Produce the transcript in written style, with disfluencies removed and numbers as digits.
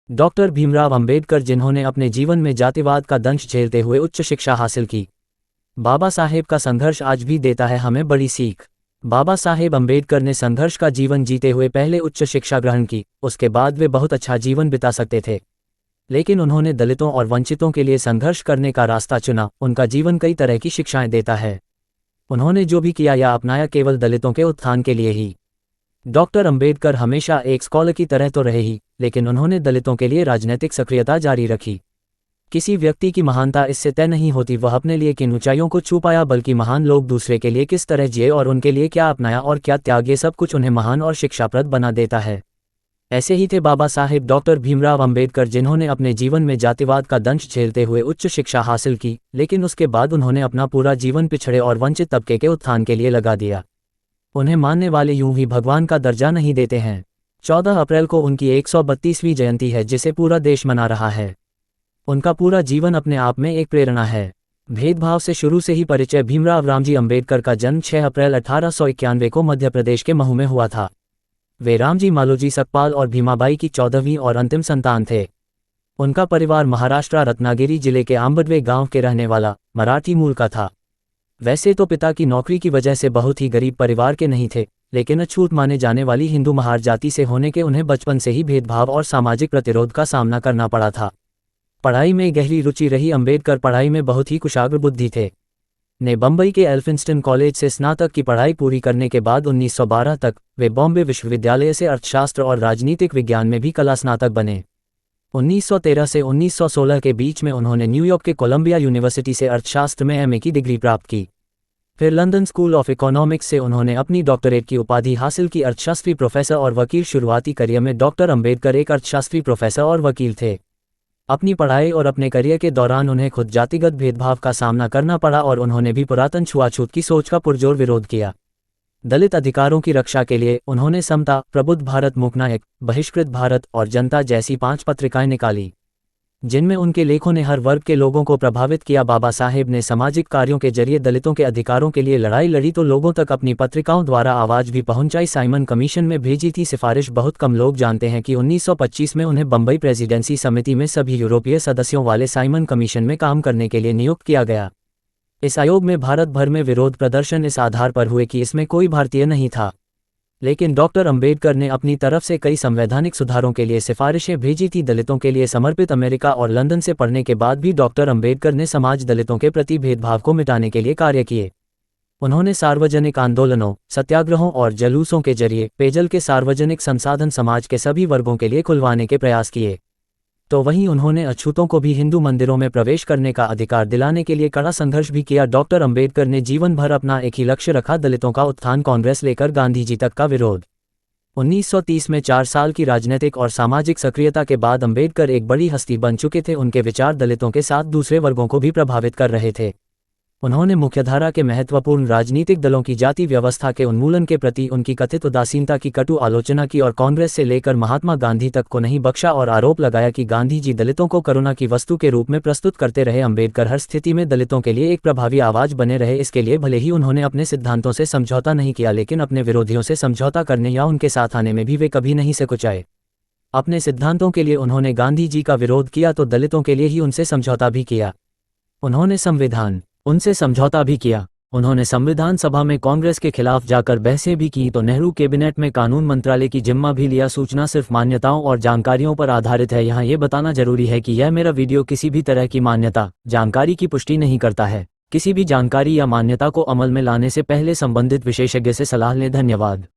Doctor Bhimrao Ambedkar, जिन्होंने अपने जीवन में जातिवाद का दंश झेलते हुए उच्च शिक्षा हासिल की। बाबा साहेब का संघर्ष आज भी देता है हमें बड़ी सीख। बाबा साहेब अंबेडकर ने संघर्ष का जीवन जीते हुए पहले उच्च शिक्षा ग्रहण की, उसके बाद वे बहुत अच्छा जीवन बिता सकते थे, लेकिन उन्होंने दलितों और वंचितों के लिए संघर्ष करने का रास्ता चुना। उनका जीवन कई तरह की शिक्षाएं देता है। उन्होंने जो भी किया या अपनाया केवल दलितों के उत्थान के लिए ही। डॉक्टर अंबेडकर हमेशा एक स्कॉलर की तरह तो रहे ही, लेकिन उन्होंने दलितों के लिए राजनीतिक सक्रियता जारी रखी। किसी व्यक्ति की महानता इससे तय नहीं होती वह अपने लिए किन ऊंचाइयों को छू पाया, बल्कि महान लोग दूसरे के लिए किस तरह जिए और उनके लिए क्या अपनाया और क्या त्याग, ये सब कुछ उन्हें महान और शिक्षाप्रद बना देता है। ऐसे ही थे बाबा साहेब डॉक्टर भीमराव अंबेडकर, जिन्होंने अपने जीवन में जातिवाद का दंश झेलते हुए उच्च शिक्षा हासिल की, लेकिन उसके बाद उन्होंने अपना पूरा जीवन पिछड़े और वंचित तबके के उत्थान के लिए लगा दिया। उन्हें मानने वाले यूं ही भगवान का दर्जा नहीं देते हैं। 14 अप्रैल को उनकी 132वीं जयंती है, जिसे पूरा देश मना रहा है। उनका पूरा जीवन अपने आप में एक प्रेरणा है। भेदभाव से शुरू से ही परिचय। भीमराव रामजी अंबेडकर का जन्म 6 अप्रैल 1891 को मध्य प्रदेश के महू में हुआ था। वे रामजी, मालोजी, सकपाल और भीमाबाई की 14वीं और अंतिम संतान थे। उनका परिवार महाराष्ट्र रत्नागिरी जिले के आंबडवे गांव के रहने वाला मराठी मूल का था। वैसे तो पिता की नौकरी की वजह से बहुत ही गरीब परिवार के नहीं थे, लेकिन अछूत माने जाने वाली हिंदू महार जाति से होने के उन्हें बचपन से ही भेदभाव और सामाजिक प्रतिरोध का सामना करना पड़ा था। पढ़ाई में गहरी रुचि रही। अंबेडकर पढ़ाई में बहुत ही कुशाग्र बुद्धि थे। ने बम्बई के एल्फिंस्टन कॉलेज से स्नातक की पढ़ाई पूरी करने के बाद 1912 तक वे बॉम्बे विश्वविद्यालय से अर्थशास्त्र और राजनीतिक विज्ञान में भी कला स्नातक बने। 1913 से 1916 के बीच में उन्होंने न्यूयॉर्क के कोलंबिया यूनिवर्सिटी से अर्थशास्त्र में एमए की डिग्री प्राप्त की। फिर लंदन स्कूल ऑफ इकोनॉमिक्स से उन्होंने अपनी डॉक्टरेट की उपाधि हासिल की। अर्थशास्त्री, प्रोफेसर और वकील। शुरुआती करियर में डॉक्टर अंबेडकर एक अर्थशास्त्री, प्रोफेसर और वकील थे। अपनी पढ़ाई और अपने करियर के दौरान उन्हें खुद जातिगत भेदभाव का सामना करना पड़ा और उन्होंने भी पुरातन छुआछूत की सोच का पुरजोर विरोध किया। दलित अधिकारों की रक्षा के लिए उन्होंने समता, प्रबुद्ध भारत, मूकनायक, बहिष्कृत भारत और जनता जैसी 5 पत्रिकाएं निकाली, जिनमें उनके लेखों ने हर वर्ग के लोगों को प्रभावित किया। बाबा साहेब ने सामाजिक कार्यों के जरिए दलितों के अधिकारों के लिए लड़ाई लड़ी तो लोगों तक अपनी पत्रिकाओं द्वारा आवाज भी पहुंचाई। साइमन कमीशन में भेजी थी सिफारिश। बहुत कम लोग जानते हैं कि 1925 में उन्हें बम्बई प्रेसिडेंसी समिति में सभी यूरोपीय सदस्यों वाले साइमन कमीशन में काम करने के लिए नियुक्त किया गया। इस आयोग में भारत भर में विरोध प्रदर्शन इस आधार पर हुए कि इसमें कोई भारतीय नहीं था, लेकिन डॉक्टर अंबेडकर ने अपनी तरफ से कई संवैधानिक सुधारों के लिए सिफारिशें भेजी थी। दलितों के लिए समर्पित अमेरिका और लंदन से पढ़ने के बाद भी डॉक्टर अंबेडकर ने समाज दलितों के प्रति भेदभाव को मिटाने के लिए कार्य किए। उन्होंने सार्वजनिक आंदोलनों, सत्याग्रहों और जुलूसों के जरिए पेयजल के सार्वजनिक संसाधन समाज के सभी वर्गों के लिए खुलवाने के प्रयास किए। तो वहीं उन्होंने अछूतों को भी हिंदू मंदिरों में प्रवेश करने का अधिकार दिलाने के लिए कड़ा संघर्ष भी किया। डॉक्टर अंबेडकर ने जीवन भर अपना एक ही लक्ष्य रखा, दलितों का उत्थान, कांग्रेस लेकर गांधी जी तक का विरोध। 1930 में 4 साल की राजनीतिक और सामाजिक सक्रियता के बाद अंबेडकर एक बड़ी हस्ती बन चुके थे। उनके विचार दलितों के साथ दूसरे वर्गों को भी प्रभावित कर रहे थे। उन्होंने मुख्यधारा के महत्वपूर्ण राजनीतिक दलों की जाति व्यवस्था के उन्मूलन के प्रति उनकी कथित उदासीनता की कटु आलोचना की और कांग्रेस से लेकर महात्मा गांधी तक को नहीं बख्शा और आरोप लगाया कि गांधी जी दलितों को करुणा की वस्तु के रूप में प्रस्तुत करते रहे। अंबेडकर हर स्थिति में दलितों के लिए एक प्रभावी आवाज बने रहे। इसके लिए भले ही उन्होंने अपने सिद्धांतों से समझौता नहीं किया, लेकिन अपने विरोधियों से समझौता करने या उनके साथ आने में भी वे कभी नहीं सकुचाए। अपने सिद्धांतों के लिए उन्होंने गांधी जी का विरोध किया तो दलितों के लिए ही उनसे समझौता भी किया। उन्होंने उनसे समझौता भी किया। उन्होंने संविधान सभा में कांग्रेस के खिलाफ जाकर बहसें भी की तो नेहरू कैबिनेट में कानून मंत्रालय की जिम्मा भी लिया। सूचना सिर्फ मान्यताओं और जानकारियों पर आधारित है। यहाँ ये बताना जरूरी है कि यह मेरा वीडियो किसी भी तरह की मान्यता, जानकारी की पुष्टि नहीं करता है। किसी भी जानकारी या मान्यता को अमल में लाने से पहले संबंधित विशेषज्ञ से सलाह लें। धन्यवाद।